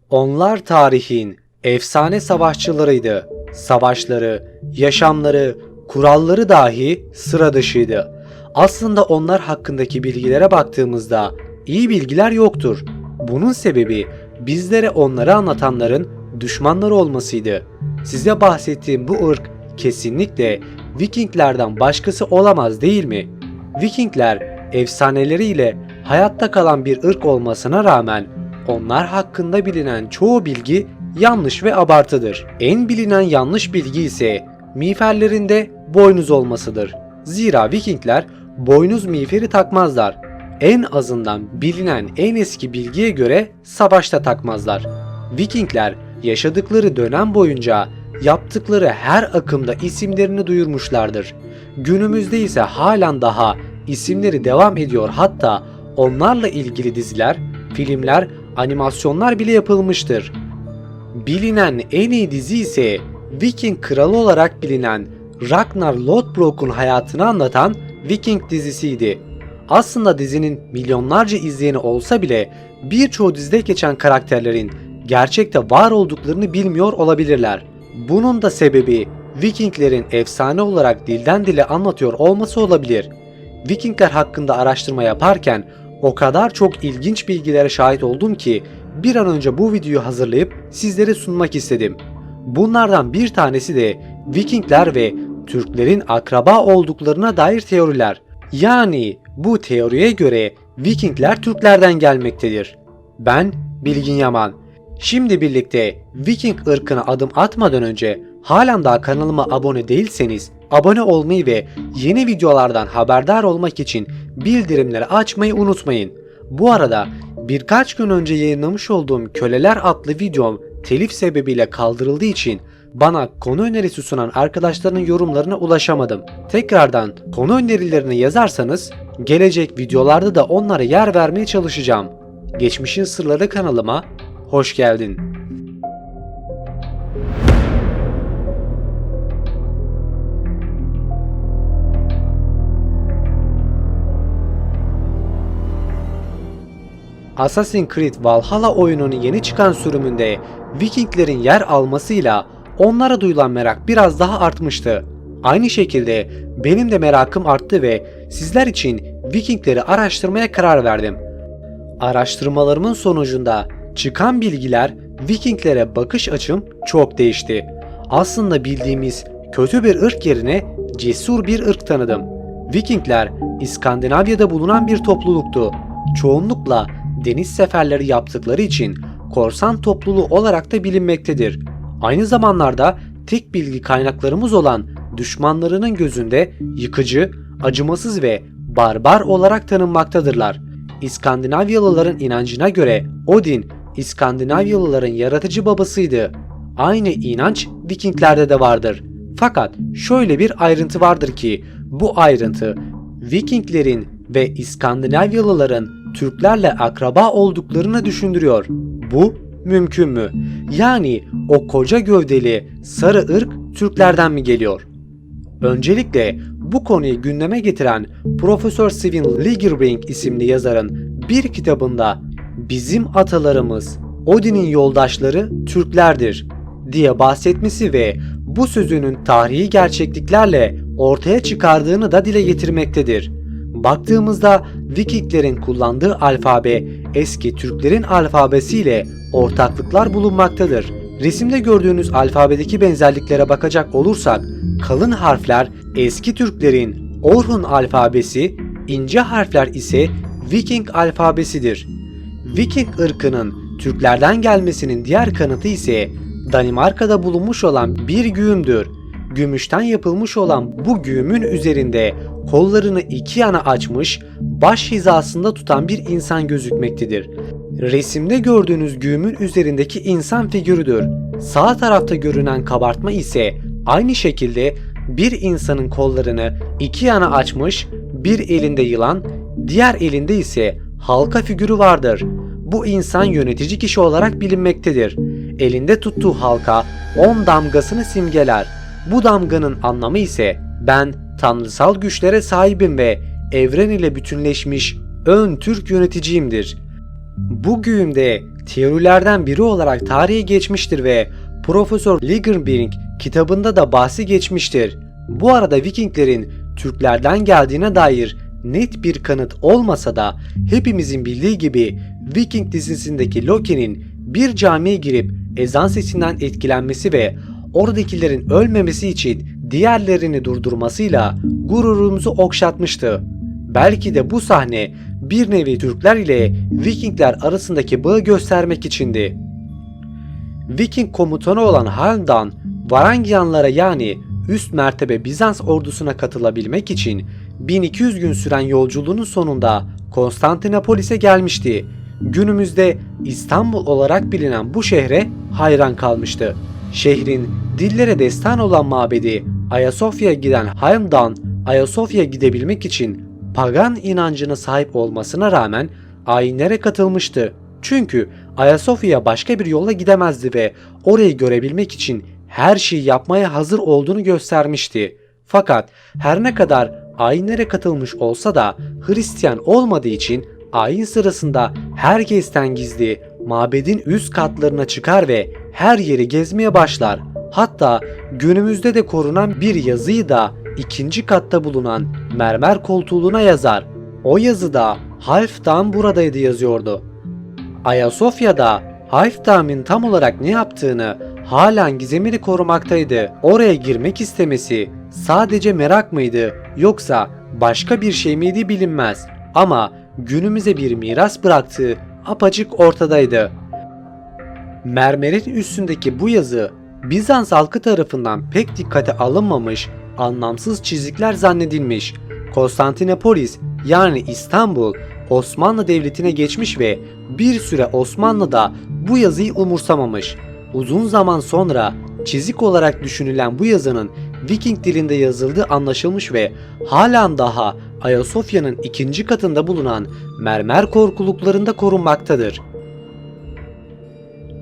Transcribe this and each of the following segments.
Onlar tarihin efsane savaşçılarıydı. Savaşları, yaşamları, kuralları dahi sıra dışıydı. Aslında onlar hakkındaki bilgilere baktığımızda iyi bilgiler yoktur. Bunun sebebi bizlere onları anlatanların düşmanları olmasıydı. Size bahsettiğim bu ırk kesinlikle Vikinglerden başkası olamaz, değil mi? Vikingler efsaneleriyle hayatta kalan bir ırk olmasına rağmen onlar hakkında bilinen çoğu bilgi yanlış ve abartıdır. En bilinen yanlış bilgi ise miğferlerinde boynuz olmasıdır. Zira Vikingler boynuz miğferi takmazlar. En azından bilinen en eski bilgiye göre savaşta takmazlar. Vikingler yaşadıkları dönem boyunca yaptıkları her akımda isimlerini duyurmuşlardır. Günümüzde ise halen daha isimleri devam ediyor, hatta onlarla ilgili diziler, filmler, animasyonlar bile yapılmıştır. Bilinen en iyi dizi ise Viking kralı olarak bilinen Ragnar Lothbrok'un hayatını anlatan Viking dizisiydi. Aslında dizinin milyonlarca izleyeni olsa bile birçoğu dizide geçen karakterlerin gerçekte var olduklarını bilmiyor olabilirler. Bunun da sebebi Vikinglerin efsane olarak dilden dile anlatıyor olması olabilir. Vikingler hakkında araştırma yaparken o kadar çok ilginç bilgilere şahit oldum ki bir an önce bu videoyu hazırlayıp sizlere sunmak istedim. Bunlardan bir tanesi de Vikingler ve Türklerin akraba olduklarına dair teoriler. Yani bu teoriye göre Vikingler Türklerden gelmektedir. Ben Bilgin Yaman. Şimdi birlikte Viking ırkına adım atmadan önce halen daha kanalıma abone değilseniz abone olmayı ve yeni videolardan haberdar olmak için bildirimleri açmayı unutmayın. Bu arada birkaç gün önce yayınlamış olduğum Köleler adlı videom telif sebebiyle kaldırıldığı için bana konu önerisi sunan arkadaşların yorumlarına ulaşamadım. Tekrardan konu önerilerini yazarsanız gelecek videolarda da onlara yer vermeye çalışacağım. Geçmişin Sırları kanalıma hoş geldin. Assassin's Creed Valhalla oyununun yeni çıkan sürümünde Vikinglerin yer almasıyla onlara duyulan merak biraz daha artmıştı. Aynı şekilde benim de merakım arttı ve sizler için Vikingleri araştırmaya karar verdim. Araştırmalarımın sonucunda çıkan bilgiler Vikinglere bakış açım çok değişti. Aslında bildiğimiz kötü bir ırk yerine cesur bir ırk tanıdım. Vikingler İskandinavya'da bulunan bir topluluktu. Çoğunlukla deniz seferleri yaptıkları için korsan topluluğu olarak da bilinmektedir. Aynı zamanlarda tek bilgi kaynaklarımız olan düşmanlarının gözünde yıkıcı, acımasız ve barbar olarak tanınmaktadırlar. İskandinavyalıların inancına göre Odin, İskandinavyalıların yaratıcı babasıydı. Aynı inanç Vikinglerde de vardır. Fakat şöyle bir ayrıntı vardır ki bu ayrıntı Vikinglerin ve İskandinavyalıların Türklerle akraba olduklarını düşündürüyor. Bu mümkün mü? Yani o koca gövdeli sarı ırk Türklerden mi geliyor? Öncelikle bu konuyu gündeme getiren Profesör Sven Lagerbrink isimli yazarın bir kitabında "Bizim atalarımız Odin'in yoldaşları Türklerdir" diye bahsetmesi ve bu sözünün tarihi gerçekliklerle ortaya çıkardığını da dile getirmektedir. Baktığımızda Vikinglerin kullandığı alfabe eski Türklerin alfabesiyle ortaklıklar bulunmaktadır. Resimde gördüğünüz alfabedeki benzerliklere bakacak olursak kalın harfler eski Türklerin Orhun alfabesi, ince harfler ise Viking alfabesidir. Viking ırkının Türklerden gelmesinin diğer kanıtı ise Danimarka'da bulunmuş olan bir güğümdür. Gümüşten yapılmış olan bu güğümün üzerinde kollarını iki yana açmış, baş hizasında tutan bir insan gözükmektedir. Resimde gördüğünüz güğümün üzerindeki insan figürüdür. Sağ tarafta görünen kabartma ise aynı şekilde bir insanın kollarını iki yana açmış, bir elinde yılan, diğer elinde ise halka figürü vardır. Bu insan yönetici kişi olarak bilinmektedir. Elinde tuttuğu halka 10 damgasını simgeler. Bu damganın anlamı ise ben tanrısal güçlere sahibim ve evren ile bütünleşmiş ön Türk yöneticiyimdir. Bu güğümde teorilerden biri olarak tarihe geçmiştir ve Profesör Lagerberg kitabında da bahsi geçmiştir. Bu arada Vikinglerin Türklerden geldiğine dair net bir kanıt olmasa da hepimizin bildiği gibi Viking dizisindeki Loki'nin bir camiye girip ezan sesinden etkilenmesi ve oradakilerin ölmemesi için diğerlerini durdurmasıyla gururumuzu okşatmıştı. Belki de bu sahne bir nevi Türkler ile Vikingler arasındaki bağı göstermek içindi. Viking komutanı olan Halfdan, Varangianlara yani üst mertebe Bizans ordusuna katılabilmek için 1200 gün süren yolculuğunun sonunda Konstantinopolis'e gelmişti. Günümüzde İstanbul olarak bilinen bu şehre hayran kalmıştı. Şehrin dillere destan olan mabedi Ayasofya'ya giden Halfdan, Ayasofya'ya gidebilmek için pagan inancına sahip olmasına rağmen ayinlere katılmıştı. Çünkü Ayasofya'ya başka bir yolla gidemezdi ve orayı görebilmek için her şeyi yapmaya hazır olduğunu göstermişti. Fakat her ne kadar ayinlere katılmış olsa da Hristiyan olmadığı için ayin sırasında herkesten gizli mabedin üst katlarına çıkar ve her yeri gezmeye başlar. Hatta günümüzde de korunan bir yazıyı da ikinci katta bulunan mermer koltuğuna yazar. O yazıda Halfdan buradaydı yazıyordu. Ayasofya'da Halfdan'ın tam olarak ne yaptığını halen gizemini korumaktaydı. Oraya girmek istemesi sadece merak mıydı yoksa başka bir şey miydi bilinmez. Ama günümüze bir miras bıraktığı apaçık ortadaydı. Mermerin üstündeki bu yazı Bizans halkı tarafından pek dikkate alınmamış, anlamsız çizikler zannedilmiş. Konstantinopolis yani İstanbul Osmanlı Devleti'ne geçmiş ve bir süre Osmanlı da bu yazıyı umursamamış. Uzun zaman sonra çizik olarak düşünülen bu yazının Viking dilinde yazıldığı anlaşılmış ve halen daha Ayasofya'nın ikinci katında bulunan mermer korkuluklarında korunmaktadır.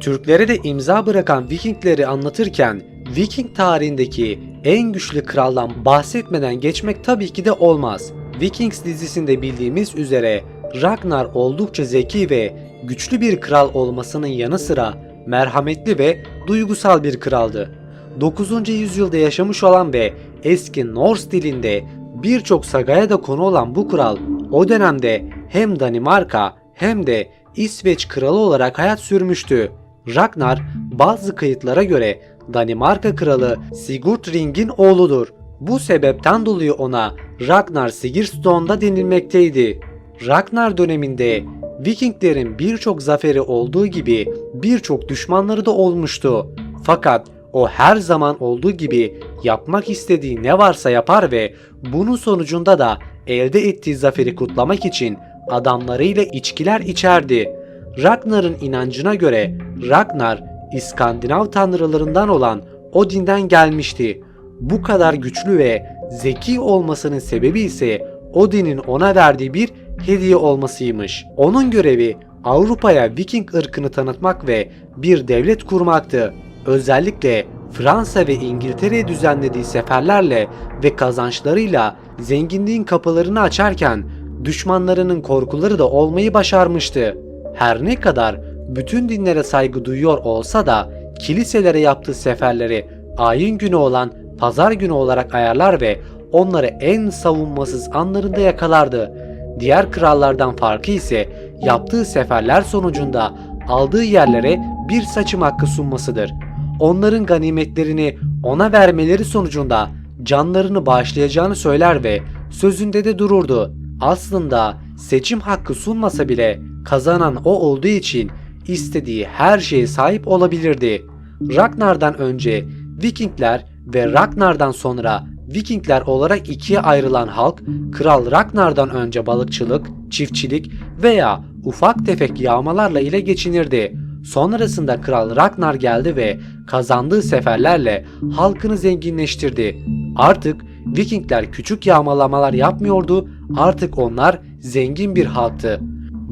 Türklere de imza bırakan Vikingleri anlatırken Viking tarihindeki en güçlü kraldan bahsetmeden geçmek tabii ki de olmaz. Vikings dizisinde bildiğimiz üzere Ragnar oldukça zeki ve güçlü bir kral olmasının yanı sıra merhametli ve duygusal bir kraldı. 9. yüzyılda yaşamış olan ve eski Norse dilinde birçok sagaya da konu olan bu kral o dönemde hem Danimarka hem de İsveç kralı olarak hayat sürmüştü. Ragnar bazı kayıtlara göre Danimarka kralı Sigurdring'in oğludur. Bu sebepten dolayı ona Ragnar Sigurdsson denilmekteydi. Ragnar döneminde Vikinglerin birçok zaferi olduğu gibi birçok düşmanları da olmuştu. Fakat o her zaman olduğu gibi yapmak istediği ne varsa yapar ve bunun sonucunda da elde ettiği zaferi kutlamak için adamlarıyla içkiler içerdi. Ragnar'ın inancına göre Ragnar İskandinav tanrılarından olan Odin'den gelmişti. Bu kadar güçlü ve zeki olmasının sebebi ise Odin'in ona verdiği bir hediye olmasıymış. Onun görevi Avrupa'ya Viking ırkını tanıtmak ve bir devlet kurmaktı. Özellikle Fransa ve İngiltere'ye düzenlediği seferlerle ve kazançlarıyla zenginliğin kapılarını açarken düşmanlarının korkuları da olmayı başarmıştı. Her ne kadar bütün dinlere saygı duyuyor olsa da kiliselere yaptığı seferleri ayin günü olan pazar günü olarak ayarlar ve onları en savunmasız anlarında yakalardı. Diğer krallardan farkı ise yaptığı seferler sonucunda aldığı yerlere bir saçım hakkı sunmasıdır. Onların ganimetlerini ona vermeleri sonucunda canlarını bağışlayacağını söyler ve sözünde de dururdu. Aslında seçim hakkı sunmasa bile kazanan o olduğu için istediği her şeye sahip olabilirdi. Ragnar'dan önce Vikingler ve Ragnar'dan sonra Vikingler olarak ikiye ayrılan halk, Kral Ragnar'dan önce balıkçılık, çiftçilik veya ufak tefek yağmalarla ile geçinirdi. Sonrasında Kral Ragnar geldi ve kazandığı seferlerle halkını zenginleştirdi. Artık Vikingler küçük yağmalamalar yapmıyordu, artık onlar zengin bir halktı.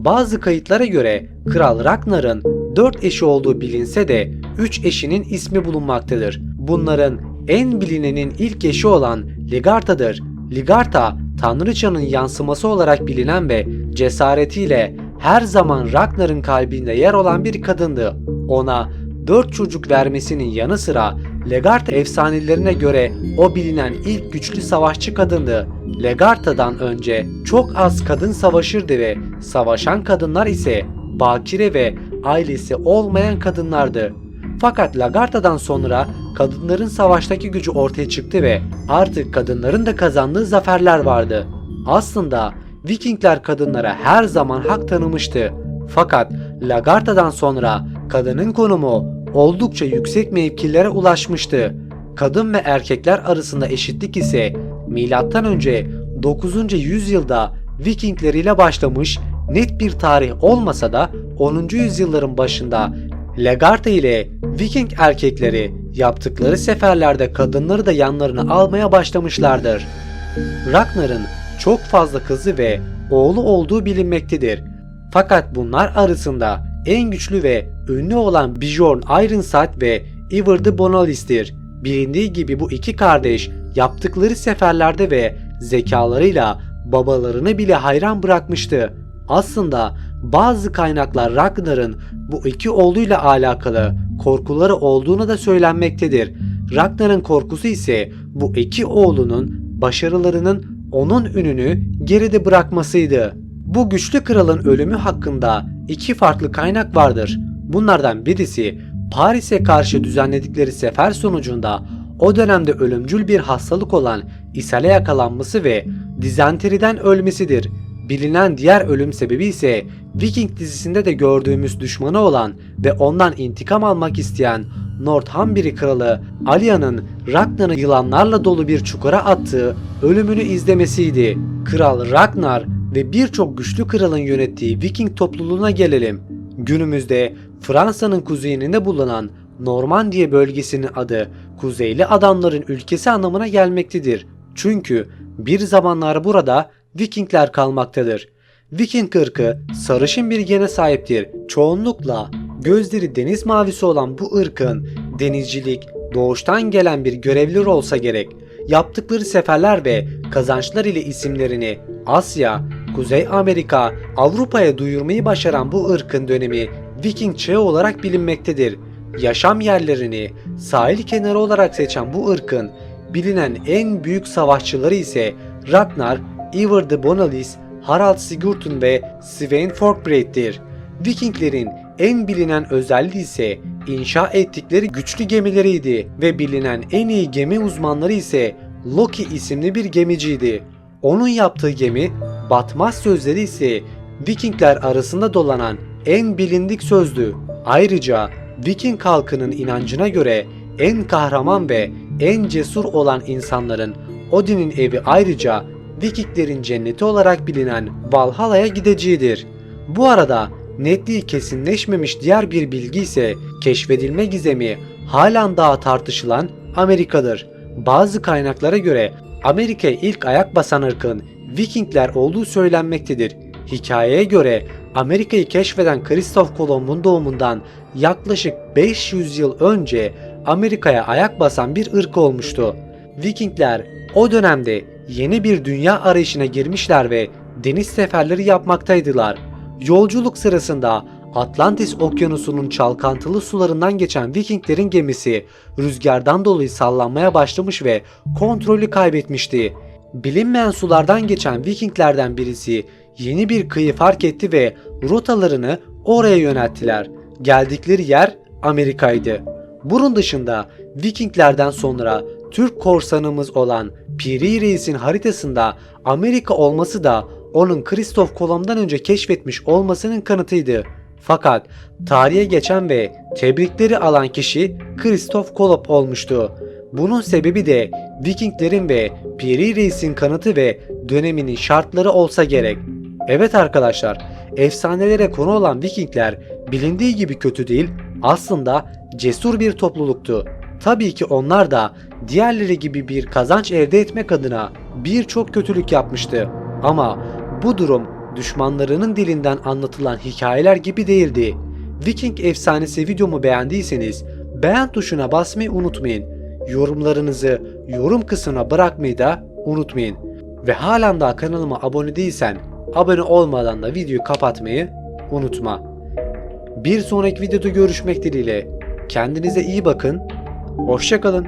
Bazı kayıtlara göre Kral Ragnar'ın 4 eşi olduğu bilinse de 3 eşinin ismi bulunmaktadır. Bunların en bilinenin ilk eşi olan Ligarta'dır. Ligarta, Tanrıçanın yansıması olarak bilinen ve cesaretiyle her zaman Ragnar'ın kalbinde yer olan bir kadındı. Ona 4 çocuk vermesinin yanı sıra Legarta efsanelerine göre o bilinen ilk güçlü savaşçı kadındı. Legarta'dan önce çok az kadın savaşırdı ve savaşan kadınlar ise bakire ve ailesi olmayan kadınlardı. Fakat Lagarta'dan sonra kadınların savaştaki gücü ortaya çıktı ve artık kadınların da kazandığı zaferler vardı. Aslında Vikingler kadınlara her zaman hak tanımıştı. Fakat Lagarta'dan sonra kadının konumu oldukça yüksek mevkilere ulaşmıştı. Kadın ve erkekler arasında eşitlik ise M.Ö. 9. yüzyılda Vikingler ile başlamış, net bir tarih olmasa da 10. yüzyılların başında Lagarta ile Viking erkekleri yaptıkları seferlerde kadınları da yanlarına almaya başlamışlardır. Ragnar'ın çok fazla kızı ve oğlu olduğu bilinmektedir. Fakat bunlar arasında en güçlü ve ünlü olan Bjorn Ironside ve Ivar the Bonalis'tir. Bilindiği gibi bu iki kardeş yaptıkları seferlerde ve zekalarıyla babalarını bile hayran bırakmıştı. Aslında bazı kaynaklar Ragnar'ın bu iki oğluyla alakalı korkuları olduğunu da söylenmektedir. Ragnar'ın korkusu ise bu iki oğlunun başarılarının onun ününü geride bırakmasıydı. Bu güçlü kralın ölümü hakkında iki farklı kaynak vardır. Bunlardan birisi Paris'e karşı düzenledikleri sefer sonucunda o dönemde ölümcül bir hastalık olan ishale yakalanması ve dizenteriden ölmesidir. Bilinen diğer ölüm sebebi ise Viking dizisinde de gördüğümüz düşmanı olan ve ondan intikam almak isteyen Northumbria kralı Alya'nın Ragnar'ı yılanlarla dolu bir çukura attığı ölümünü izlemesiydi. Kral Ragnar ve birçok güçlü kralın yönettiği Viking topluluğuna gelelim. Günümüzde Fransa'nın kuzeyinde bulunan Normandiya bölgesinin adı Kuzeyli Adamların ülkesi anlamına gelmektedir. Çünkü bir zamanlar burada Vikingler kalmaktadır. Viking ırkı sarışın bir gene sahiptir. Çoğunlukla gözleri deniz mavisi olan bu ırkın denizcilik, doğuştan gelen bir görevlileri olsa gerek. Yaptıkları seferler ve kazançlar ile isimlerini Asya, Kuzey Amerika, Avrupa'ya duyurmayı başaran bu ırkın dönemi Viking çağı olarak bilinmektedir. Yaşam yerlerini sahil kenarı olarak seçen bu ırkın bilinen en büyük savaşçıları ise Ragnar, Ivar the Bonalis, Harald Sigurdsson ve Sweyn Forkbeard'tir. Vikinglerin en bilinen özelliği ise inşa ettikleri güçlü gemileriydi ve bilinen en iyi gemi uzmanları ise Loki isimli bir gemiciydi. Onun yaptığı gemi batmaz sözleri ise Vikingler arasında dolanan en bilindik sözdü. Ayrıca Viking halkının inancına göre en kahraman ve en cesur olan insanların Odin'in evi ayrıca Vikinglerin cenneti olarak bilinen Valhalla'ya gideceğidir. Bu arada netliği kesinleşmemiş diğer bir bilgi ise keşfedilme gizemi halen daha tartışılan Amerika'dır. Bazı kaynaklara göre Amerika'ya ilk ayak basan ırkın Vikingler olduğu söylenmektedir. Hikayeye göre Amerika'yı keşfeden Kristof Kolomb'un doğumundan yaklaşık 500 yıl önce Amerika'ya ayak basan bir ırk olmuştu. Vikingler o dönemde yeni bir dünya arayışına girmişler ve deniz seferleri yapmaktaydılar. Yolculuk sırasında Atlantis Okyanusu'nun çalkantılı sularından geçen Vikinglerin gemisi rüzgardan dolayı sallanmaya başlamış ve kontrolü kaybetmişti. Bilinmeyen sulardan geçen Vikinglerden birisi yeni bir kıyı fark etti ve rotalarını oraya yönelttiler. Geldikleri yer Amerika'ydı. Bunun dışında Vikinglerden sonra Türk korsanımız olan Piri Reis'in haritasında Amerika olması da onun Kristof Kolomb'dan önce keşfetmiş olmasının kanıtıydı. Fakat tarihe geçen ve tebrikleri alan kişi Kristof Kolomb olmuştu. Bunun sebebi de Vikinglerin ve Piri Reis'in kanıtı ve döneminin şartları olsa gerek. Evet arkadaşlar, efsanelere konu olan Vikingler bilindiği gibi kötü değil, aslında cesur bir topluluktu. Tabii ki onlar da diğerleri gibi bir kazanç elde etmek adına birçok kötülük yapmıştı. Ama bu durum düşmanlarının dilinden anlatılan hikayeler gibi değildi. Viking efsanesi videomu beğendiyseniz beğen tuşuna basmayı unutmayın. Yorumlarınızı yorum kısmına bırakmayı da unutmayın. Ve halen daha kanalıma abone değilsen abone olmadan da videoyu kapatmayı unutma. Bir sonraki videoda görüşmek dileğiyle. Kendinize iyi bakın. Hoşça kalın.